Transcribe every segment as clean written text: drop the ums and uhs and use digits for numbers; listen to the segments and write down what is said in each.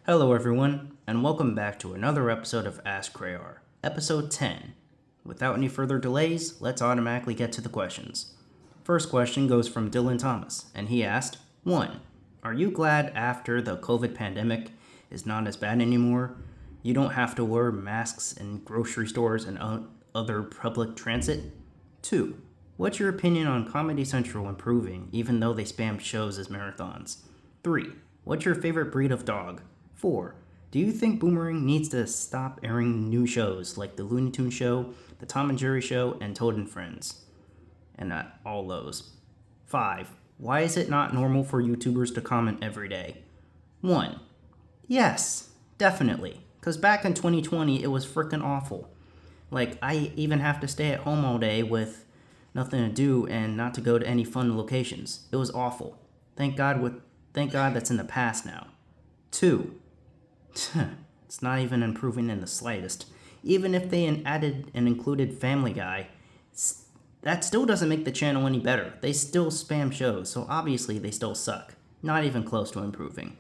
Hello, everyone, and welcome back to another episode of Ask Cray R, episode 10. Without any further delays, let's automatically get to the questions. First question goes from Dylan Thomas, and he asked, 1. Are you glad after the COVID pandemic is not as bad anymore? You don't have to wear masks in grocery stores and other public transit? 2. What's your opinion on Comedy Central improving even though they spam shows as marathons? 3. What's your favorite breed of dog? 4. Do you think Boomerang needs to stop airing new shows like The Looney Tunes Show, The Tom and Jerry Show, and Toad and Friends? And not all those. 5. Why is it not normal for YouTubers to comment every day? 1. Yes, definitely. Because back in 2020, it was freaking awful. Like, I even have to stay at home all day with nothing to do and not to go to any fun locations. It was awful. Thank God that's in the past now. 2. It's not even improving in the slightest. Even if they added and included Family Guy, that still doesn't make the channel any better. They still spam shows, so obviously they still suck. Not even close to improving.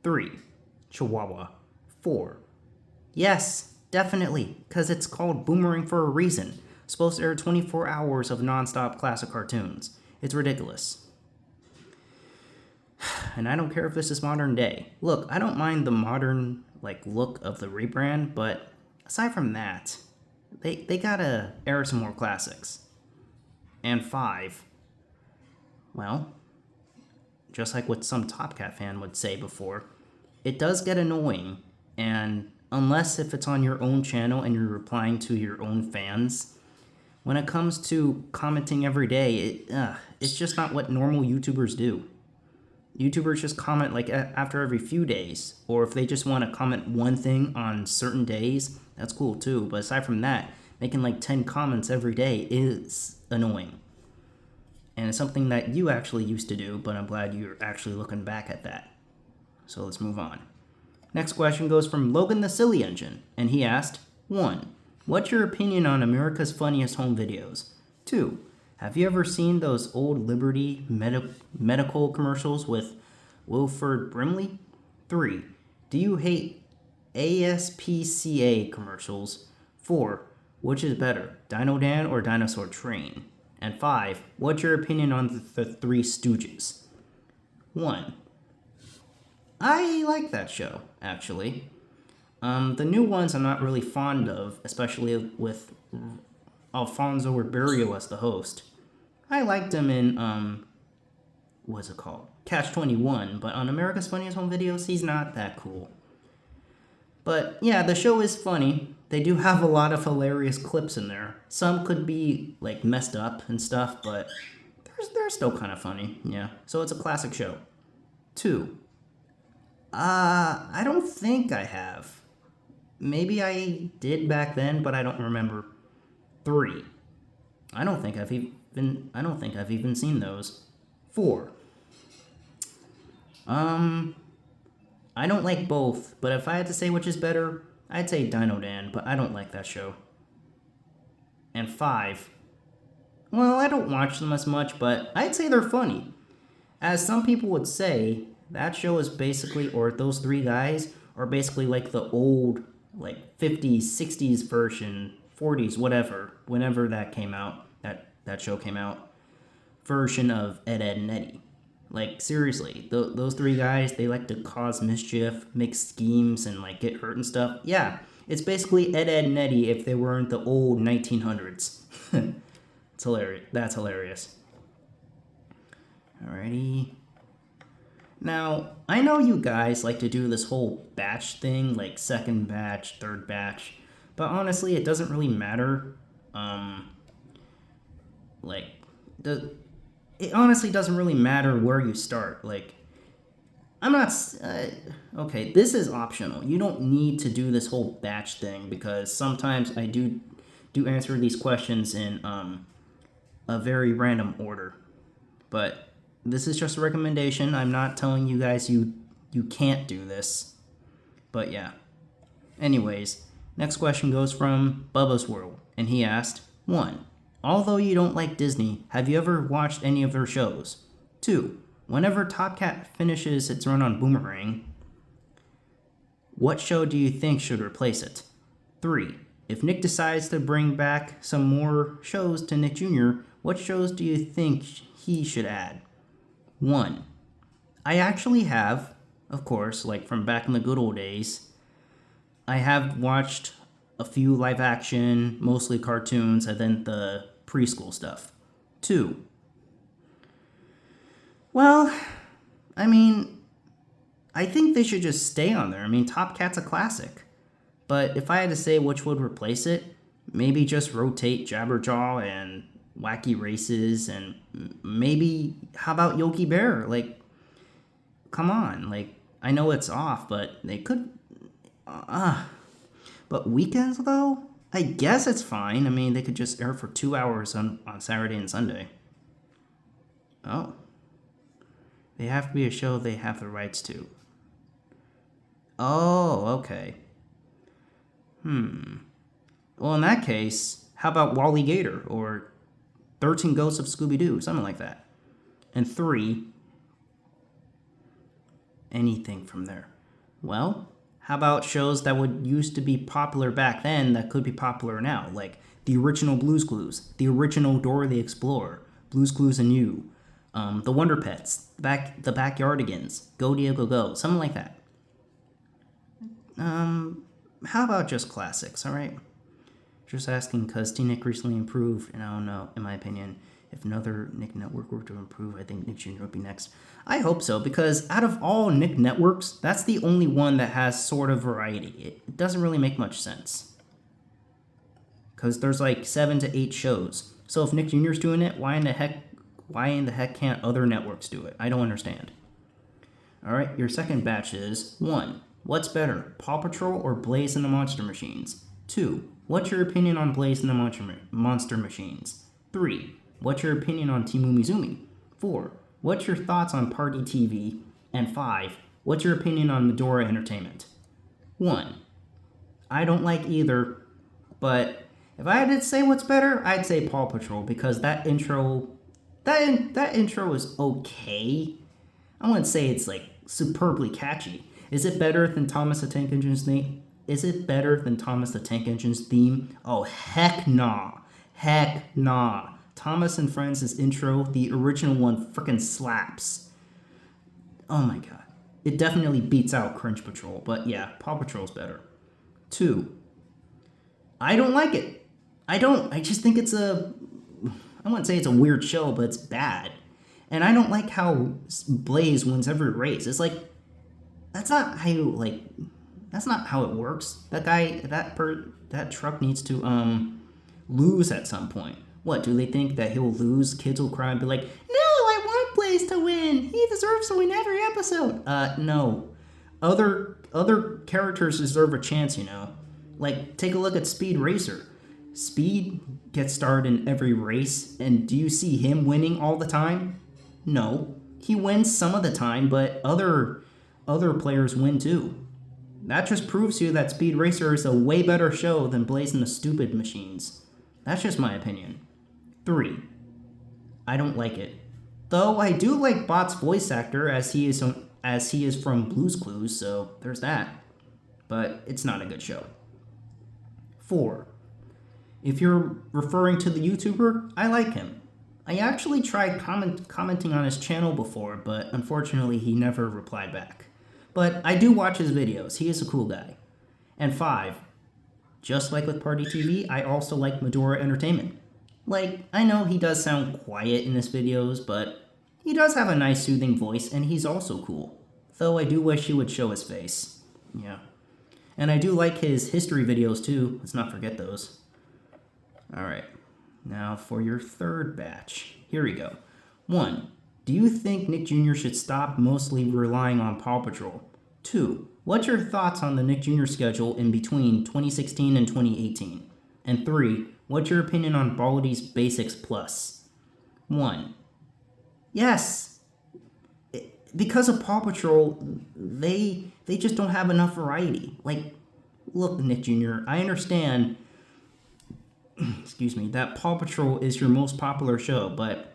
3. Chihuahua. 4. Yes, definitely, because it's called Boomerang for a reason. Supposed to air 24 hours of non-stop classic cartoons. It's ridiculous. And I don't care if this is modern day. Look, I don't mind the modern look of the rebrand, but aside from that, they gotta air some more classics. And 5, well, just like what some Top Cat fan would say before, it does get annoying, and unless if it's on your own channel and you're replying to your own fans, when it comes to commenting every day, it's just not what normal YouTubers do. YouTubers just comment after every few days, or if they just want to comment one thing on certain days, that's cool too. But aside from that, making 10 comments every day is annoying. And it's something that you actually used to do, but I'm glad you're actually looking back at that. So let's move on. Next question goes from Logan the Silly Engine, and he asked, 1. What's your opinion on America's Funniest Home Videos? 2. Have you ever seen those old Liberty medical commercials with Wilford Brimley? 3. Do you hate ASPCA commercials? 4. Which is better, Dino Dan or Dinosaur Train? And 5. What's your opinion on the Three Stooges? 1. I like that show, actually. The new ones I'm not really fond of, especially with Alfonso Ribeiro as the host. I liked him in, what's it called? Catch-21, but on America's Funniest Home Videos, he's not that cool. But yeah, the show is funny. They do have a lot of hilarious clips in there. Some could be, messed up and stuff, but they're still kind of funny, yeah. So it's a classic show. 2. I don't think I have. Maybe I did back then, but I don't remember. 3. I don't think I've even seen those. 4. I don't like both, but if I had to say which is better, I'd say Dino Dan, but I don't like that show. And 5. Well, I don't watch them as much, but I'd say they're funny. As some people would say, that show is basically, or those 3 guys are basically the old 50s, 60s version, 40s, whatever, whenever that came out, that show came out, version of Ed, Edd and Eddy. Seriously, those 3 guys, they like to cause mischief, make schemes, and get hurt and stuff. Yeah, it's basically Ed, Edd and Eddy if they weren't the old 1900s. It's hilarious. That's hilarious. Alrighty. Now, I know you guys like to do this whole batch thing, second batch, third batch, but honestly, it doesn't really matter. It honestly doesn't really matter where you start. I'm not, okay, this is optional. You don't need to do this whole batch thing because sometimes I do answer these questions in, a very random order. But this is just a recommendation. I'm not telling you guys you can't do this. But yeah. Anyways, next question goes from Bubba's World, and he asked, 1. Although you don't like Disney, have you ever watched any of their shows? 2. Whenever Top Cat finishes its run on Boomerang, What show do you think should replace it? 3. If Nick decides to bring back some more shows to Nick Jr., what shows do you think he should add? 1. I actually have, of course, like from back in the good old days, I have watched a few live action, mostly cartoons, and then the preschool stuff. 2. Well, I mean, I think they should just stay on there. I mean, Top Cat's a classic. But if I had to say which would replace it, maybe just rotate Jabberjaw and Wacky Races, and maybe, how about Yogi Bear? Like, come on. Like, I know it's off, but they could... But weekends, though? I guess it's fine. I mean, they could just air for 2 hours on Saturday and Sunday. Oh. They have to be a show they have the rights to. Oh, okay. Well, in that case, how about Wally Gator or 13 Ghosts of Scooby-Doo, something like that. And 3, anything from there. Well, how about shows that would used to be popular back then that could be popular now, like the original Blue's Clues, the original Dora the Explorer, Blue's Clues and You, the Wonder Pets, the Backyardigans, Go Diego Go, something like that. How about just classics, alright? Just asking because T-Nick recently improved, and I don't know, in my opinion, if another Nick network were to improve, I think Nick Jr. would be next. I hope so, because out of all Nick networks, that's the only one that has sort of variety. It doesn't really make much sense. Because there's like 7 to 8 shows. So if Nick Jr.'s doing it, why in the heck can't other networks do it? I don't understand. Alright, your second batch is 1. What's better, Paw Patrol or Blaze and the Monster Machines? 2. What's your opinion on Blaze and the Monster Machines? 3. What's your opinion on Team Umizoomi? 4. What's your thoughts on Party TV? And 5. What's your opinion on Medora Entertainment? 1. I don't like either, but if I had to say what's better, I'd say Paw Patrol, because that intro is okay. I wouldn't say it's like superbly catchy. Is it better than Thomas the Tank Engine's theme? Is it better than Thomas the Tank Engine's theme? Oh, heck nah. Heck nah. Thomas and Friends' intro, the original one, frickin' slaps. Oh my god. It definitely beats out Cringe Patrol, but yeah, Paw Patrol's better. 2. I don't like it. I just think it's I wouldn't say it's a weird show, but it's bad. And I don't like how Blaze wins every race. It's like, that's not how it works. That truck needs to lose at some point. What, do they think that he'll lose? Kids will cry and be like, no, I want Blaze to win. He deserves to win every episode. No. Other characters deserve a chance, you know. Like, take a look at Speed Racer. Speed gets starred in every race, and do you see him winning all the time? No. He wins some of the time, but other players win too. That just proves to you that Speed Racer is a way better show than Blaze and the Stupid Machines. That's just my opinion. 3. I don't like it. Though I do like Bot's voice actor as he is from Blue's Clues, so there's that. But it's not a good show. 4. If you're referring to the YouTuber, I like him. I actually tried commenting on his channel before, but unfortunately he never replied back. But I do watch his videos. He is a cool guy. And 5. Just like with Party TV, I also like Medora Entertainment. Like, I know he does sound quiet in his videos, but he does have a nice soothing voice, and he's also cool. Though I do wish he would show his face. Yeah. And I do like his history videos too. Let's not forget those. Alright. Now for your third batch. Here we go. 1. Do you think Nick Jr. should stop mostly relying on Paw Patrol? 2. What's your thoughts on the Nick Jr. schedule in between 2016 and 2018? And 3. What's your opinion on Baldi's Basics Plus? 1. Yes. Because of Paw Patrol, they just don't have enough variety. Like, look, Nick Jr., I understand, excuse me, that Paw Patrol is your most popular show, but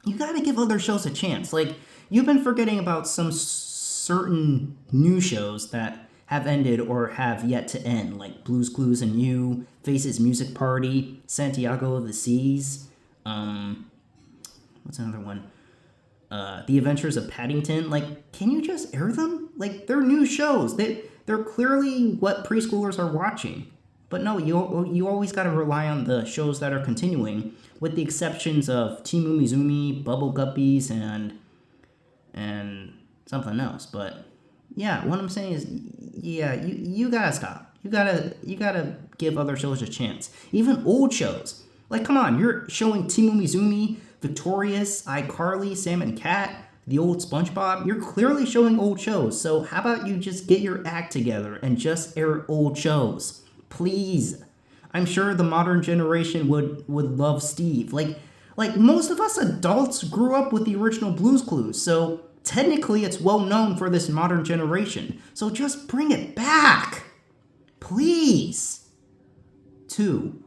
you gotta give other shows a chance. Like, you've been forgetting about some certain new shows that have ended or have yet to end, like Blue's Clues and You, Faces Music Party, Santiago of the Seas, what's another one? The Adventures of Paddington. Like, can you just air them? Like, they're new shows. They're clearly what preschoolers are watching. But no, you always got to rely on the shows that are continuing, with the exceptions of Team Umizoomi, Bubble Guppies, and something else. But yeah, what I'm saying is, yeah, you gotta stop. You gotta give other shows a chance. Even old shows. Like, come on, you're showing Team Umizoomi, Victorious, iCarly, Sam and Cat, the old SpongeBob. You're clearly showing old shows. So how about you just get your act together and just air old shows? Please. I'm sure the modern generation would love Steve. Like most of us adults grew up with the original Blue's Clues, so technically it's well known for this modern generation. So just bring it back. Please. 2.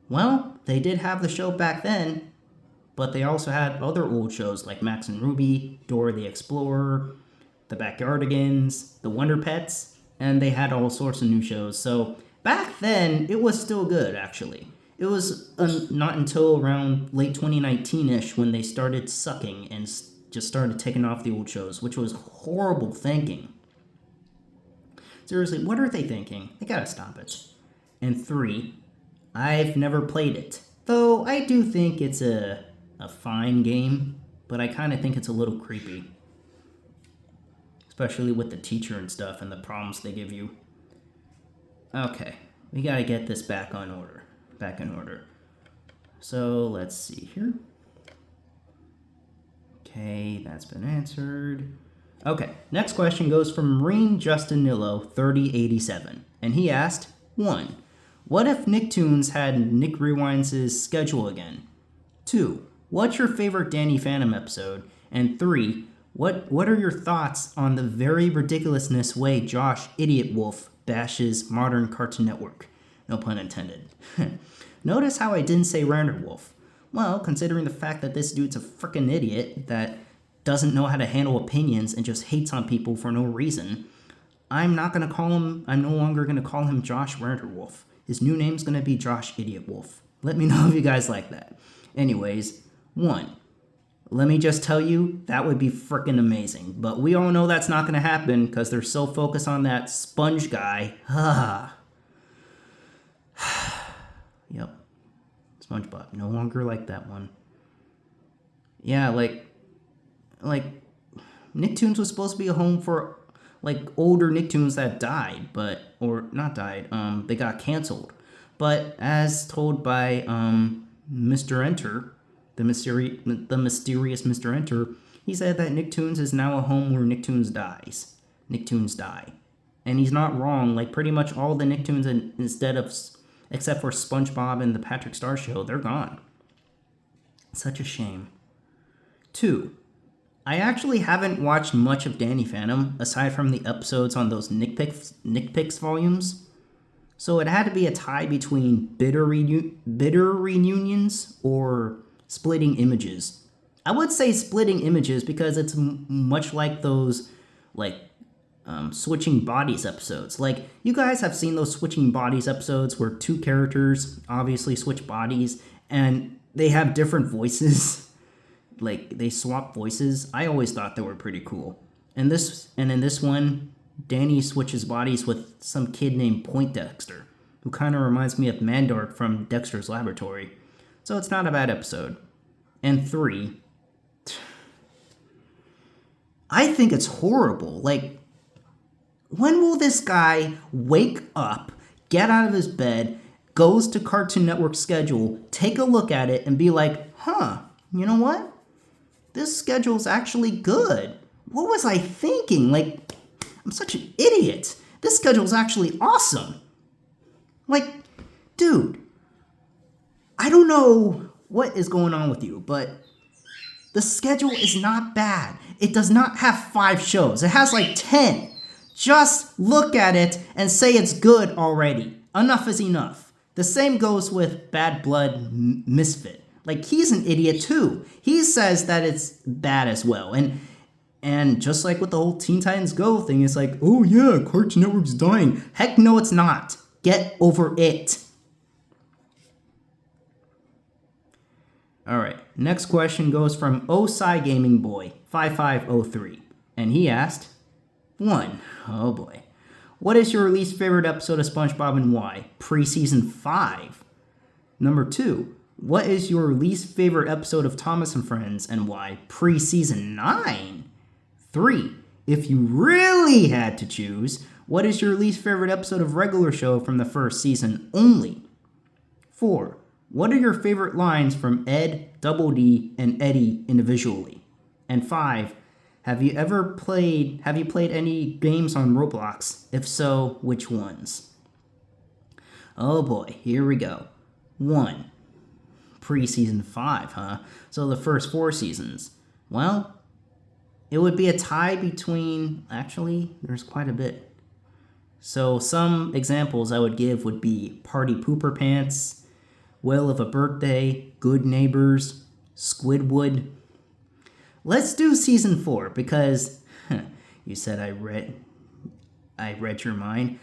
Well, they did have the show back then, but they also had other old shows like Max and Ruby, Dora the Explorer, The Backyardigans, The Wonder Pets, and they had all sorts of new shows. So back then, it was still good, actually. It was not until around late 2019-ish when they started sucking and just started taking off the old shows, which was horrible thinking. Seriously, what are they thinking? They gotta stop it. And 3, I've never played it, though I do think it's a fine game, but I kind of think it's a little creepy. Especially with the teacher and stuff and the problems they give you. Okay, we gotta get this back in order. So let's see here. Okay, that's been answered. Okay, next question goes from Marine Justinillo 3087, and he asked, 1. What if Nicktoons had Nick Rewinds' schedule again? 2. What's your favorite Danny Phantom episode? And 3. What are your thoughts on the very ridiculousness way Josh Idiot Wolf bashes modern Cartoon Network? No pun intended. Notice how I didn't say Random Wolf. Well, considering the fact that this dude's a frickin' idiot that doesn't know how to handle opinions and just hates on people for no reason, I'm no longer gonna call him Josh Wolf. His new name's gonna be Josh Idiot Wolf. Let me know if you guys like that. Anyways, 1. Let me just tell you, that would be frickin' amazing. But we all know that's not gonna happen because they're so focused on that sponge guy. Yep. SpongeBob. No longer like that one. Yeah, like Nicktoons was supposed to be a home for like older Nicktoons that died, they got canceled. But as told by Mr. Enter, the mysterious Mr. Enter, he said that Nicktoons is now a home where Nicktoons die. And he's not wrong. Like, pretty much all the Nicktoons, except for SpongeBob and the Patrick Star Show, they're gone. Such a shame. 2. I actually haven't watched much of Danny Phantom, aside from the episodes on those Nick Picks volumes. So it had to be a tie between bitter reunions or splitting images. I would say splitting images because it's much like those, switching bodies episodes. Like, you guys have seen those switching bodies episodes where 2 characters obviously switch bodies and they have different voices. Like, they swap voices. I always thought they were pretty cool. And in this one, Danny switches bodies with some kid named Poindexter, who kind of reminds me of Mandark from Dexter's Laboratory. So it's not a bad episode. And 3, I think it's horrible. Like, when will this guy wake up, get out of his bed, goes to Cartoon Network schedule, take a look at it, and be like, you know what? This schedule's actually good. What was I thinking? Like, I'm such an idiot. This schedule's actually awesome. Like, dude, I don't know what is going on with you, but the schedule is not bad. It does not have 5 shows. It has like 10. Just look at it and say it's good already. Enough is enough. The same goes with Bad Blood Misfit. Like, he's an idiot too. He says that it's bad as well. And And just like with the whole Teen Titans Go thing, it's like, oh yeah, Cartoon Network's dying. Heck no, it's not. Get over it. Alright, next question goes from Osai Gaming Boy 5503. And he asked, 1. Oh boy. What is your least favorite episode of SpongeBob and why? Pre-season 5. Number 2. What is your least favorite episode of Thomas and Friends and why? Pre-season 9. 3. If you really had to choose, what is your least favorite episode of regular show from the first season only? 4. What are your favorite lines from Ed, Double D, and Eddie individually? And 5. Have you played any games on Roblox? If so, which ones? Oh boy, here we go. 1. Pre-season 5, huh? So the first 4 seasons. Well, it would be a tie between... Actually, there's quite a bit. So some examples I would give would be Party Pooper Pants, Whale of a Birthday, Good Neighbors, Squidward. Let's do season 4 because you said I read your mind.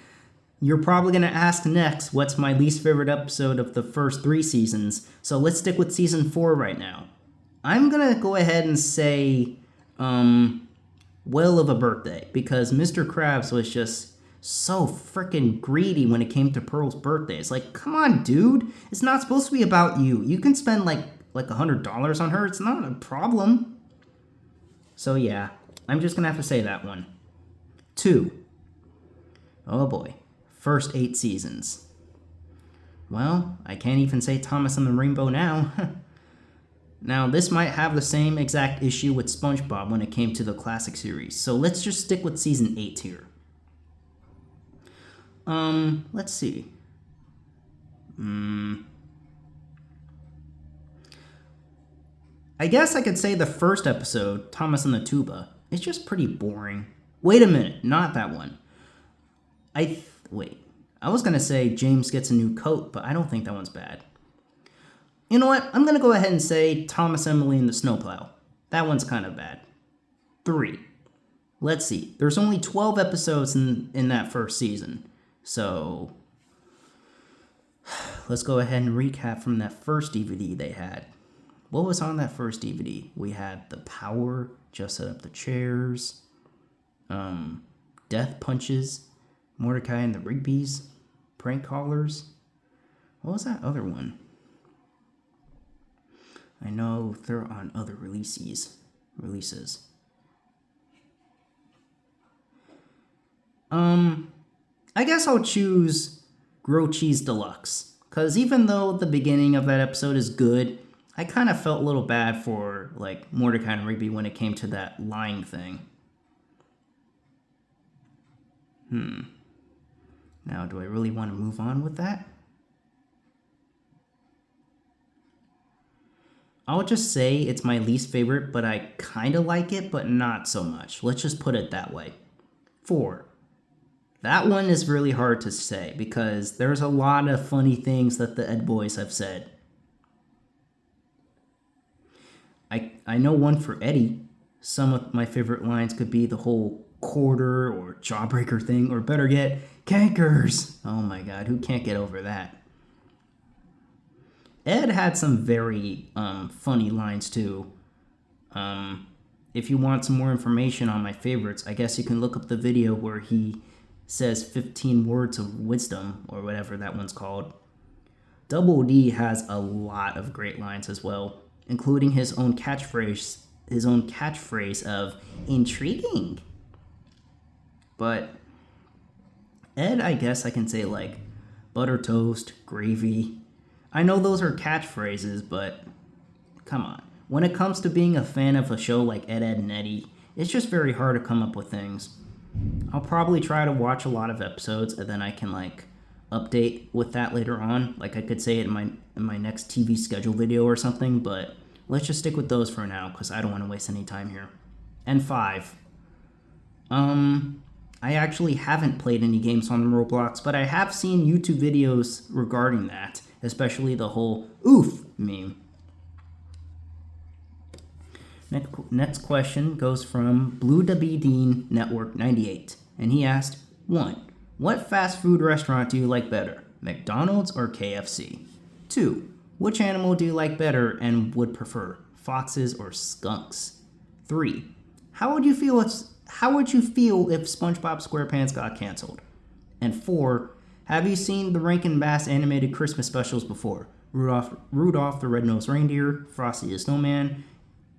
You're probably going to ask next what's my least favorite episode of the first 3 seasons. So let's stick with season 4 right now. I'm going to go ahead and say Whale of a Birthday because Mr. Krabs was just so freaking greedy when it came to Pearl's birthday. It's like, come on, dude. It's not supposed to be about you. You can spend like $100 on her. It's not a problem. So yeah, I'm just going to have to say that one. 2. Oh boy. First 8 seasons. Well, I can't even say Thomas and the Rainbow now. Now, this might have the same exact issue with SpongeBob when it came to the classic series. So let's just stick with season 8 here. Let's see. I guess I could say the first episode, Thomas and the Tuba, is just pretty boring. Wait a minute, not that one. Wait. I was gonna say James gets a new coat, but I don't think that one's bad. You know what? I'm gonna go ahead and say Thomas, Emily, and the Snowplow. That one's kind of bad. 3. Let's see. There's only 12 episodes in that first season. So let's go ahead and recap from that first DVD they had. What was on that first DVD? We had The Power, Just Set Up the Chairs, Death Punches, Mordecai and the Rigby's, Prank Callers. What was that other one? I know they're on other releases. I guess I'll choose Grilled Cheese Deluxe. Because even though the beginning of that episode is good, I kind of felt a little bad for like Mordecai and Rigby when it came to that lying thing. Now, do I really want to move on with that? I'll just say it's my least favorite, but I kind of like it, but not so much. Let's just put it that way. 4. That one is really hard to say because there's a lot of funny things that the Ed Boys have said. I know one for Eddie. Some of my favorite lines could be the whole quarter or jawbreaker thing, or better yet, cankers. Oh my god, who can't get over that? Ed had some very funny lines too. If you want some more information on my favorites, I guess you can look up the video where he says 15 words of wisdom, or whatever that one's called. Double D has a lot of great lines as well, including his own catchphrase of intriguing. But Ed, I guess I can say like butter toast, gravy. I know those are catchphrases, but come on. When it comes to being a fan of a show like Ed, Edd and Eddy, it's just very hard to come up with things. I'll probably try to watch a lot of episodes and then I can like update with that later on. Like I could say it in my next TV schedule video or something, but let's just stick with those for now because I don't want to waste any time here. And 5. I actually haven't played any games on Roblox, but I have seen YouTube videos regarding that, especially the whole oof meme. Next question goes from Blue W Dean Network 98, and he asked, 1. What fast food restaurant do you like better, McDonald's or KFC? 2. Which animal do you like better and would prefer, foxes or skunks? 3. How would you feel if SpongeBob SquarePants got canceled? And 4. Have you seen the Rankin Bass animated Christmas specials before? Rudolph the Red-Nosed Reindeer, Frosty the Snowman,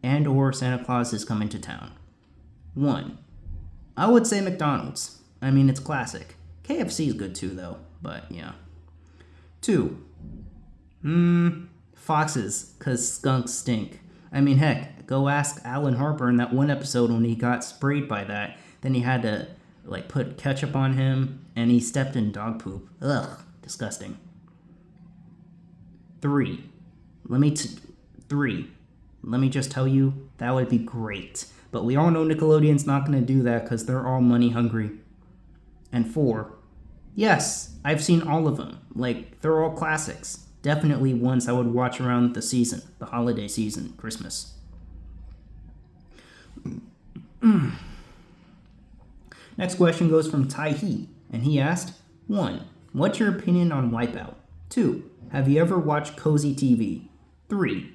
and or Santa Claus is Coming to Town. 1. I would say McDonald's. I mean, it's classic. KFC is good too, though, but yeah. 2. Foxes, cause skunks stink. I mean, heck, go ask Alan Harper in that one episode when he got sprayed by that. Then he had to, put ketchup on him, and he stepped in dog poop. Ugh, disgusting. 3. Let me just tell you, that would be great. But we all know Nickelodeon's not going to do that because they're all money hungry. And 4. Yes, I've seen all of them. They're all classics. Definitely ones I would watch around the season, the holiday season, Christmas. Next question goes from Tai He, and he asked, 1. What's your opinion on Wipeout? 2. Have you ever watched Cozy TV? 3.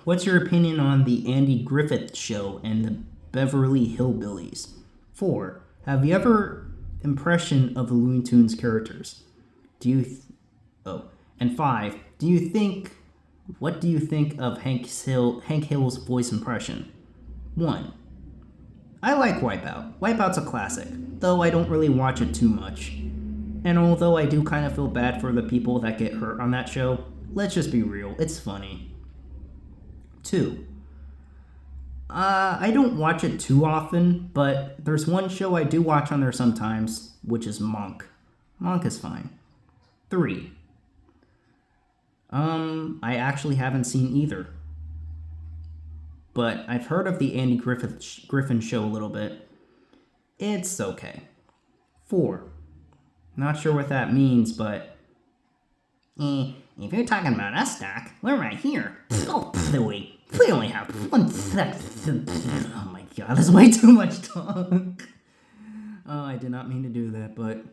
What's your opinion on the Andy Griffith Show and the Beverly Hillbillies? 4. Have you ever impression of the Looney Tunes characters? And 5. What do you think of Hank Hill's voice impression? 1. I like Wipeout. Wipeout's a classic, though I don't really watch it too much. And although I do kind of feel bad for the people that get hurt on that show, let's just be real, it's funny. 2. I don't watch it too often, but there's one show I do watch on there sometimes, which is Monk. Monk is fine. 3. I actually haven't seen either. But I've heard of the Andy Griffin Show a little bit. It's okay. 4. Not sure what that means, but... if you're talking about us, Doc, we're right here. Oh, we only have 1 second. Oh my god, that's way too much talk. Oh, I did not mean to do that, but...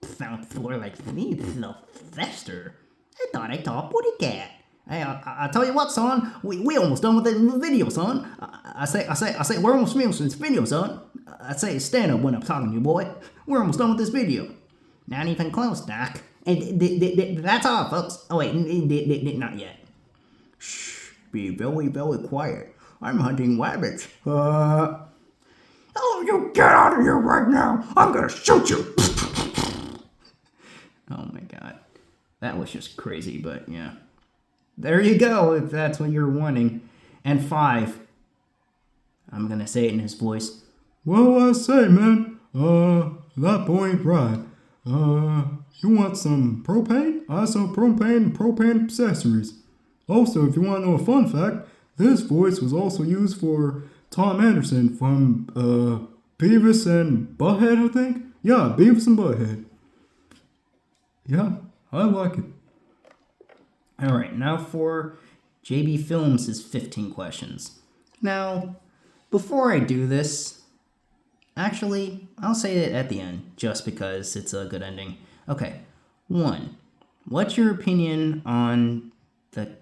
Sounds more like me, Sylvester. I thought I taught Woody Cat. Hey, I tell you what, son. We almost done with the video, son. I say, we're almost finished with this video, son. I say, stand up when I'm talking to you, boy. We're almost done with this video. Not even close, Doc. And that's all, folks. Oh, wait, not yet. Shh, be very, very quiet. I'm hunting rabbits. Oh, you get out of here right now. I'm gonna shoot you. Oh, my God. That was just crazy, but yeah. There you go, if that's what you're wanting. And 5. I'm gonna say it in his voice. Well, I say, man, that boy ain't right. You want some propane? I sell propane and propane accessories. Also, if you want to know a fun fact, this voice was also used for Tom Anderson from, Beavis and Butthead, I think? Yeah, Beavis and Butthead. Yeah, I like it. Alright, now for JB Films' 15 questions. Now, before I do this, actually, I'll say it at the end, just because it's a good ending. Okay, 1. What's your opinion on the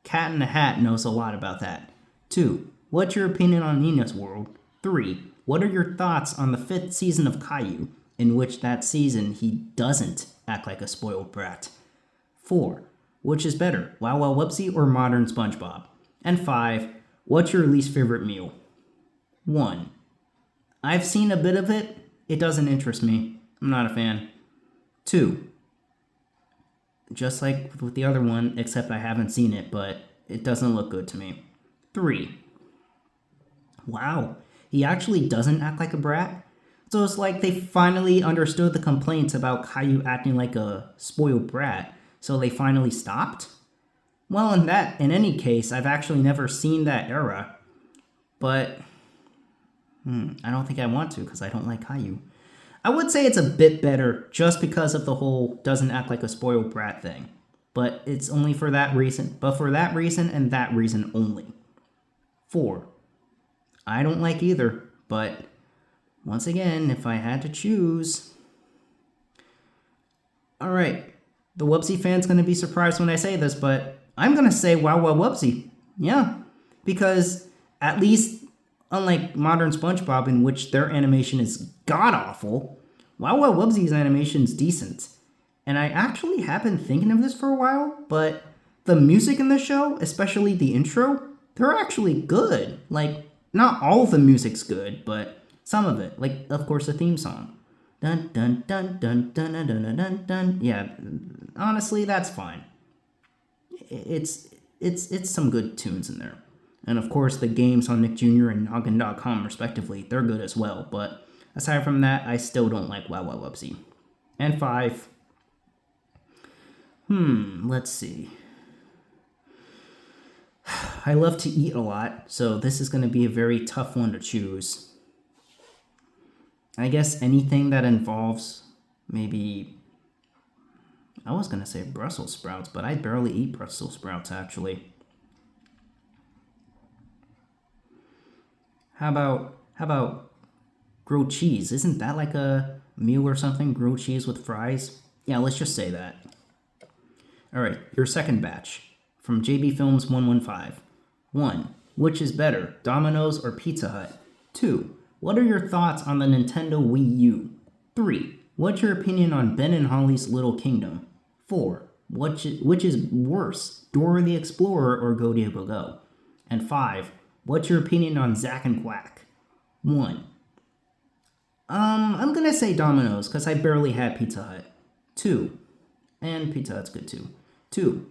Cat in the Hat knows a lot about that? 2. What's your opinion on Nina's World? 3. What are your thoughts on the 5th season of Caillou, in which that season he doesn't act like a spoiled brat? 4. Which is better, Wow Wow Whoopsie or modern SpongeBob? And 5. What's your least favorite meal? 1. I've seen a bit of it. It doesn't interest me. I'm not a fan. 2. Just like with the other one, except I haven't seen it, but it doesn't look good to me. 3. Wow, he actually doesn't act like a brat? So it's like they finally understood the complaints about Caillou acting like a spoiled brat, so they finally stopped? Well, in any case, I've actually never seen that era, but I don't think I want to because I don't like Caillou. I would say it's a bit better just because of the whole doesn't act like a spoiled brat thing. but it's only for that reason. But for that reason and that reason only. 4. I don't like either, but once again, if I had to choose... Alright, the Wubsy fan's going to be surprised when I say this, but I'm going to say Wow Wow Wubsy. Yeah, because at least, unlike modern SpongeBob, in which their animation is god-awful, Wow Wow Wubsy's animation's decent. And I actually have been thinking of this for a while, but the music in the show, especially the intro, they're actually good. Like, not all of the music's good, but some of it. Like, of course, the theme song. Dun dun dun dun dun dun dun dun dun. Yeah, honestly, that's fine. It's some good tunes in there. And of course, the games on Nick Jr. and Noggin.com, respectively, they're good as well. But aside from that, I still don't like Wow Wow Wubsy. And 5. Let's see. I love to eat a lot, so this is going to be a very tough one to choose. I guess anything that involves maybe... I was going to say Brussels sprouts, but I barely eat Brussels sprouts, actually. How about grilled cheese? Isn't that like a meal or something? Grilled cheese with fries? Yeah, let's just say that. Alright, your second batch. From JB Films 115. 1. Which is better, Domino's or Pizza Hut? 2. What are your thoughts on the Nintendo Wii U? 3. What's your opinion on Ben and Holly's Little Kingdom? 4. Which is worse, Dora the Explorer or Go Diego Go? And 5. What's your opinion on Zack and Quack? 1. I'm gonna say Domino's, because I barely had Pizza Hut. 2. And Pizza Hut's good too. 2.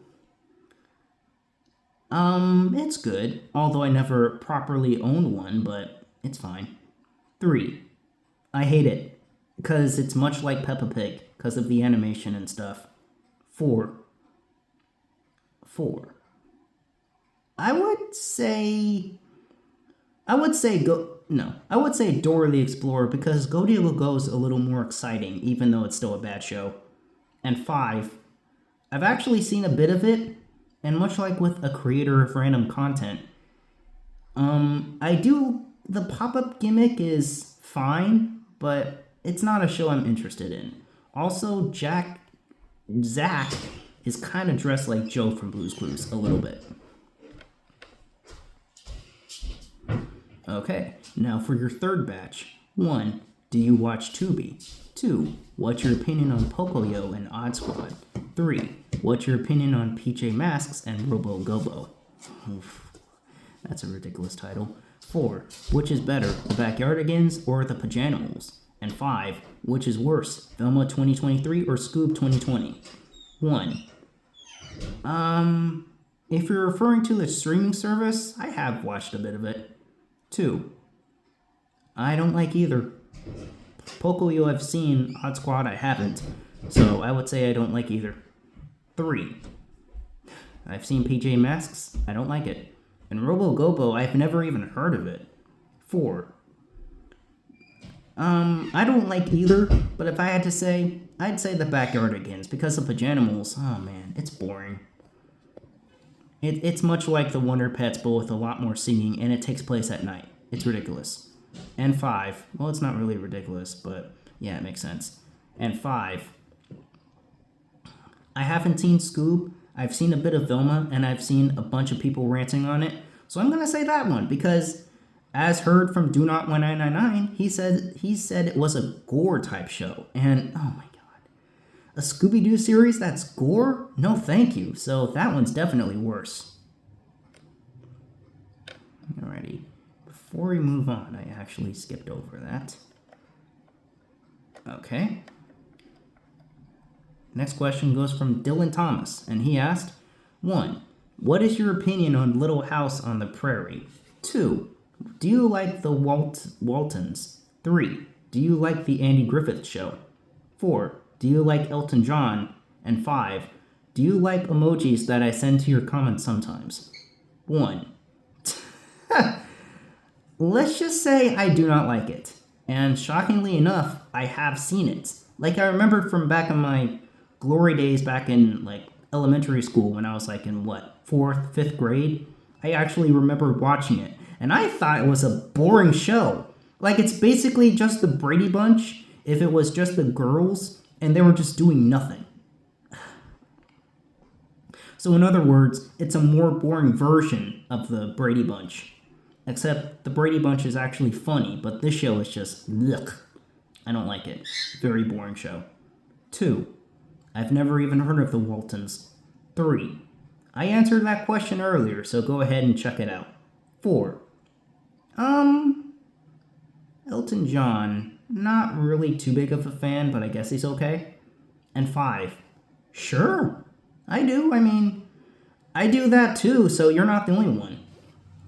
It's good, although I never properly owned one, but it's fine. 3. I hate it, because it's much like Peppa Pig, because of the animation and stuff. 4. I would say Dora the Explorer, because Go Diego Go is a little more exciting, even though it's still a bad show. And 5. I've actually seen a bit of it, and much like with a creator of random content, the pop-up gimmick is fine, but it's not a show I'm interested in. Also, Zack is kind of dressed like Joe from Blue's Clues, a little bit. Okay, now for your third batch. 1. Do you watch Tubi? 2. What's your opinion on Pocoyo and Odd Squad? 3. What's your opinion on PJ Masks and Robo Gobo? Oof, that's a ridiculous title. 4. Which is better, the Backyardigans or the Pajanimals? And 5. Which is worse, Velma 2023 or Scoob 2020? 1. If you're referring to the streaming service, I have watched a bit of it. 2. I don't like either. Pocoyo I've seen, Odd Squad I haven't, so I would say I don't like either. 3. I've seen PJ Masks, I don't like it. And Robo Gobo, I've never even heard of it. 4. I don't like either, but if I had to say, I'd say the Backyardigans, because the Pajanimals, oh man, it's boring. It's much like the Wonder Pets, but with a lot more singing, and it takes place at night. It's ridiculous. And 5, well, it's not really ridiculous, but yeah, it makes sense. And 5, I haven't seen Scoob, I've seen a bit of Velma, and I've seen a bunch of people ranting on it, so I'm gonna say that one, because as heard from Do Not 1999, he said it was a gore type show, and oh my god, a Scooby-Doo series that's gore? No thank you, so that one's definitely worse. Alrighty, before we move on, I actually skipped over that. Okay. Next question goes from Dylan Thomas, and he asked, 1. What is your opinion on Little House on the Prairie? 2. Do you like the Waltons? 3. Do you like the Andy Griffith Show? 4. Do you like Elton John? And 5. Do you like emojis that I send to your comments sometimes? 1. Let's just say I do not like it. And shockingly enough, I have seen it. Like I remember from back in my glory days back in like elementary school when I was like in what, 4th, 5th grade. I actually remember watching it, and I thought it was a boring show. Like, it's basically just the Brady Bunch if it was just the girls and they were just doing nothing. So in other words, it's a more boring version of the Brady Bunch. Except the Brady Bunch is actually funny, but this show is just, ugh. I don't like it. Very boring show. 2. I've never even heard of the Waltons. 3. I answered that question earlier, so go ahead and check it out. 4. Elton John. Not really too big of a fan, but I guess he's okay. And 5. Sure. I do. I mean, I do that too, so you're not the only one.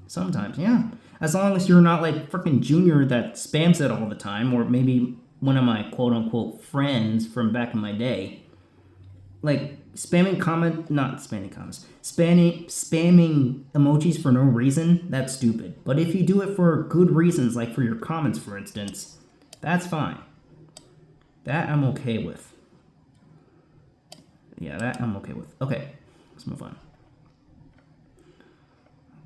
Sometimes, yeah. As long as you're not like freaking Junior that spams it all the time, or maybe one of my quote-unquote friends from back in my day. Like, spamming emojis for no reason, that's stupid. But if you do it for good reasons, like for your comments, for instance, that's fine. That I'm okay with. Yeah, that I'm okay with. Okay, let's move on.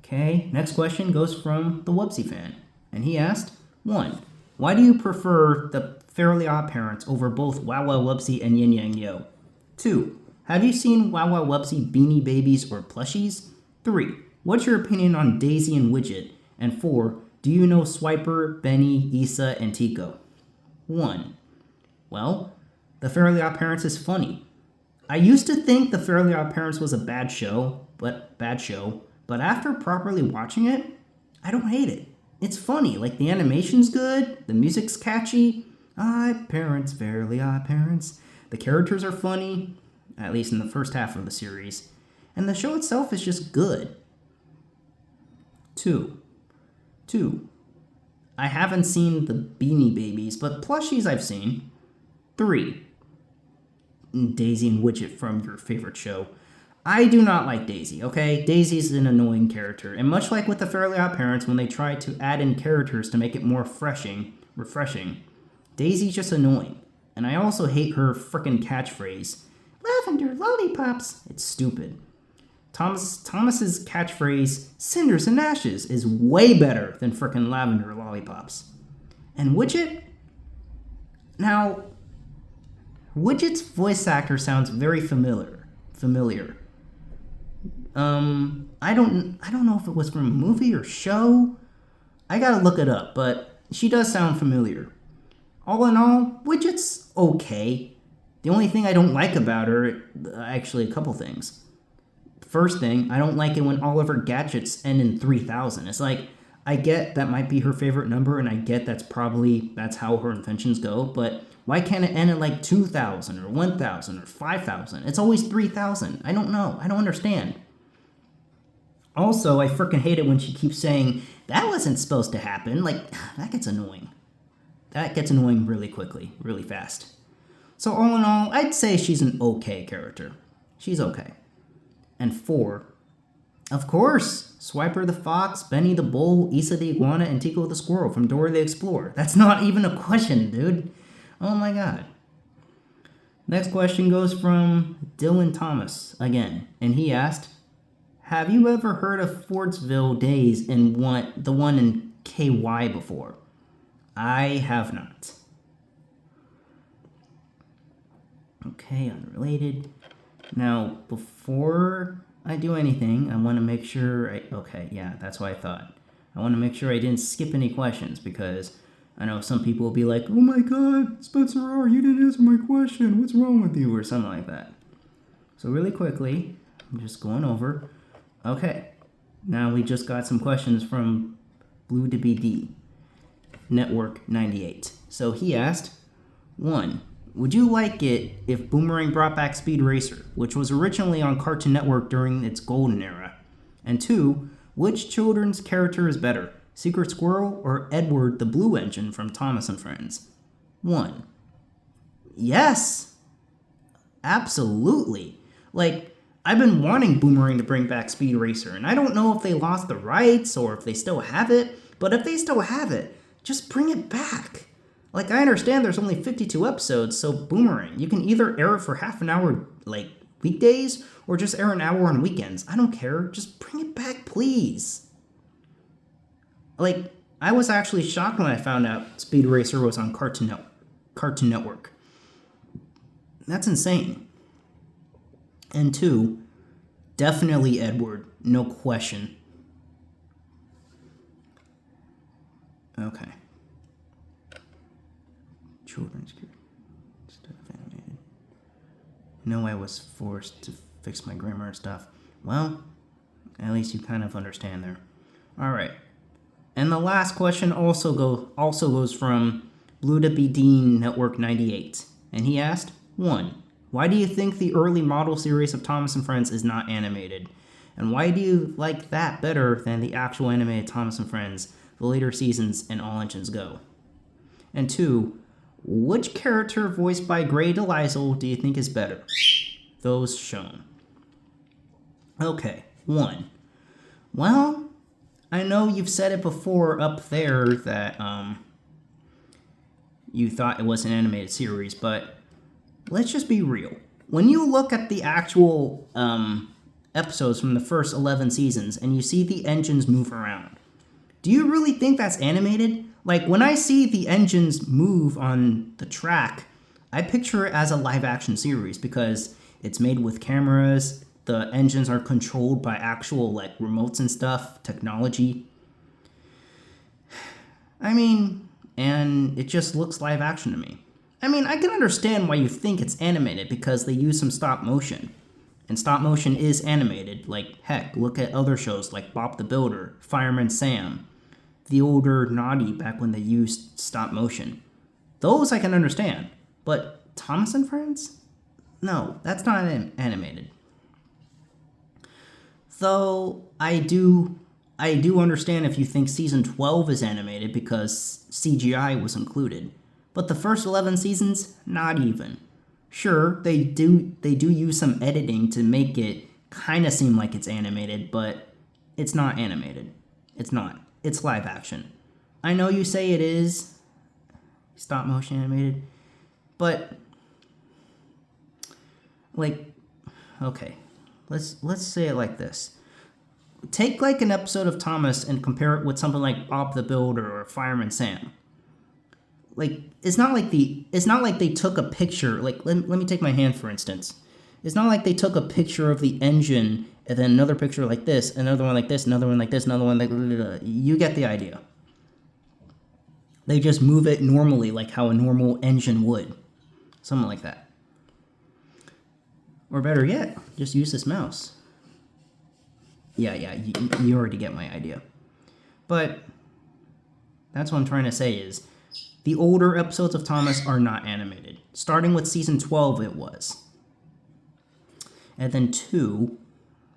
Okay, next question goes from the Wubsy fan. And he asked, 1. Why do you prefer the Fairly Odd Parents over both Wow Wow Wubsy and Yin Yang Yo? 2. Have you seen Wow Wow Wubsy Beanie Babies or plushies? 3. What's your opinion on Daisy and Widget? And 4. Do you know Swiper, Benny, Issa, and Tico? 1. Well, the Fairly Odd Parents is funny. I used to think the Fairly Odd Parents was a bad show, but after properly watching it, I don't hate it. It's funny, like the animation's good, the music's catchy. Odd Parents, Fairly Odd Parents. The characters are funny, at least in the first half of the series, and the show itself is just good. 2. I haven't seen the Beanie Babies, but plushies I've seen. 3. Daisy and Widget from your favorite show. I do not like Daisy, okay? Daisy's an annoying character, and much like with the Fairly Odd Parents, when they try to add in characters to make it more refreshing, Daisy's just annoying. And I also hate her frickin' catchphrase, "Lavender lollipops." It's stupid. Thomas's catchphrase, "Cinders and ashes," is way better than frickin' lavender lollipops. And Widget? Now, Widget's voice actor sounds very familiar. I don't know if it was from a movie or show. I gotta look it up, but she does sound familiar. All in all, Widget's okay. The only thing I don't like about her, actually a couple things. First thing, I don't like it when all of her gadgets end in 3000. It's like, I get that might be her favorite number, and I get that's how her inventions go, but why can't it end at like 2000 or 1000 or 5000? It's always 3000. I don't know. I don't understand. Also, I freaking hate it when she keeps saying, "That wasn't supposed to happen." Like, that gets annoying. That gets annoying really quickly, really fast. So all in all, I'd say she's an okay character. She's okay. And 4, of course, Swiper the Fox, Benny the Bull, Issa the Iguana, and Tico the Squirrel from Dora the Explorer. That's not even a question, dude. Oh my god. Next question goes from Dylan Thomas again, and he asked, have you ever heard of Fordsville Days in the one in KY before? I have not. Okay, unrelated. Now, before I do anything, I want to make sure okay, yeah, that's what I thought. I want to make sure I didn't skip any questions, because I know some people will be like, "Oh my god, Spencer R, you didn't answer my question. What's wrong with you?" or something like that. So really quickly, I'm just going over. Okay, now we just got some questions from Blue DBD, Network 98. So he asked, 1. Would you like it if Boomerang brought back Speed Racer, which was originally on Cartoon Network during its golden era? And 2, which children's character is better, Secret Squirrel or Edward the Blue Engine from Thomas and Friends? 1. Yes! Absolutely! Like, I've been wanting Boomerang to bring back Speed Racer, and I don't know if they lost the rights or if they still have it, but if they still have it, just bring it back. Like, I understand there's only 52 episodes, so Boomerang, you can either air it for half an hour, like, weekdays or just air an hour on weekends. I don't care. Just bring it back, please. Like, I was actually shocked when I found out Speed Racer was on Cartoon Network. That's insane. And 2, definitely Edward, no question. Okay. Children's stuff animated. No, I was forced to fix my grammar and stuff. Well, at least you kind of understand there. All right. And the last question also goes from Blue to Be Dean Network 98. And he asked, 1. Why do you think the early model series of Thomas and Friends is not animated? And why do you like that better than the actual animated Thomas and Friends, the later seasons, and All Engines Go? And 2, which character voiced by Gray DeLisle do you think is better? Those shown. Okay, 1. Well, I know you've said it before up there that you thought it was an animated series, but let's just be real. When you look at the actual episodes from the first 11 seasons and you see the engines move around, do you really think that's animated? Like, when I see the engines move on the track, I picture it as a live-action series because it's made with cameras, the engines are controlled by actual, like, remotes and stuff, technology. I mean, and it just looks live-action to me. I mean, I can understand why you think it's animated because they use some stop motion. And stop motion is animated. Like, heck, look at other shows like Bob the Builder, Fireman Sam, the older Naughty back when they used stop motion. Those I can understand. But Thomas and Friends? No, that's not animated. Though I do understand if you think season 12 is animated because CGI was included. But the first 11 seasons, not even. Sure, they do use some editing to make it kind of seem like it's animated, but it's not animated. It's not. It's live action. I know you say it is stop motion animated, but like, okay, let's say it like this. Take like an episode of Thomas and compare it with something like Bob the Builder or Fireman Sam. Like, it's not like they took a picture. Like, let me take my hand for instance. It's not like they took a picture of the engine and then another picture like this, another one like this, another one like this, another one like you get the idea. They just move it normally, like how a normal engine would, something like that. Or better yet, just use this mouse. Yeah, you already get my idea. But that's what I'm trying to say is the older episodes of Thomas are not animated. Starting with season 12, it was. And then 2,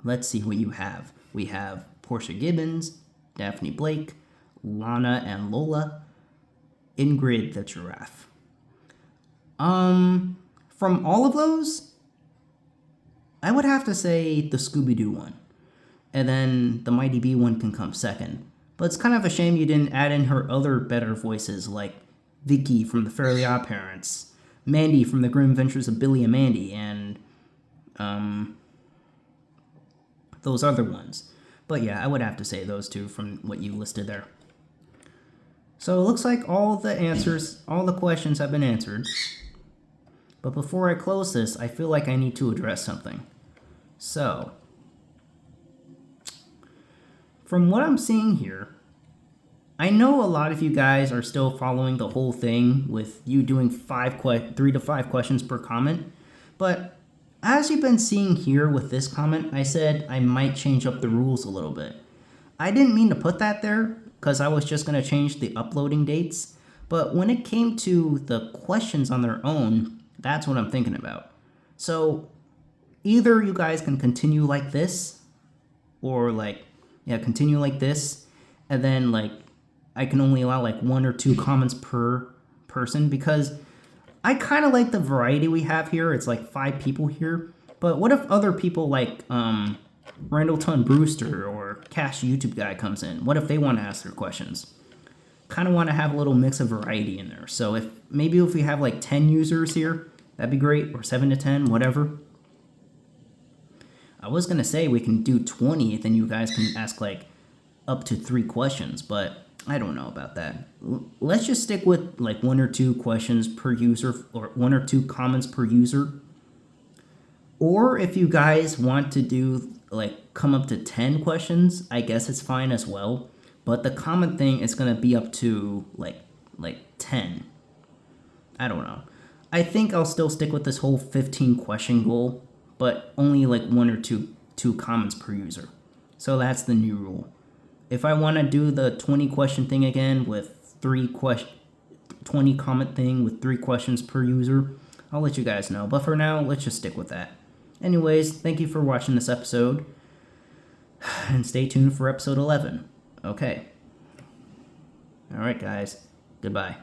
let's see what you have. We have Portia Gibbons, Daphne Blake, Lana and Lola, Ingrid the giraffe. From all of those, I would have to say the Scooby-Doo one. And then the Mighty Bee one can come second. But it's kind of a shame you didn't add in her other better voices like Vicky from the Fairly Odd Parents, Mandy from the Grim Adventures of Billy and Mandy, and those other ones. But yeah, I would have to say those two from what you listed there. So it looks like all the questions have been answered. But before I close this, I feel like I need to address something. So, from what I'm seeing here, I know a lot of you guys are still following the whole thing with you doing 3 to 5 questions per comment, but as you've been seeing here with this comment, I said I might change up the rules a little bit. I didn't mean to put that there because I was just going to change the uploading dates, but when it came to the questions on their own, that's what I'm thinking about. So either you guys can continue like this, or continue like this, and then I can only allow 1 or 2 comments per person because I kind of like the variety we have here. It's 5 people here. But what if other people Randallton Brewster or Cash YouTube guy comes in? What if they want to ask their questions? Kind of want to have a little mix of variety in there. So if we have 10 users here, that'd be great, or 7 to 10, whatever. I was gonna say we can do 20, then you guys can ask like up to 3 questions, but I don't know about that. Let's just stick with like 1 or 2 questions per user, or 1 or 2 comments per user. Or if you guys want to do like come up to 10 questions, I guess it's fine as well. But the comment thing is gonna be up to like 10. I don't know. I think I'll still stick with this whole 15 question goal, but only like 1 or 2 comments per user. So that's the new rule. If I want to do the 20 question thing again with 20 comment thing with 3 questions per user, I'll let you guys know. But for now, let's just stick with that. Anyways, thank you for watching this episode, and stay tuned for episode 11. Okay. Alright guys, goodbye.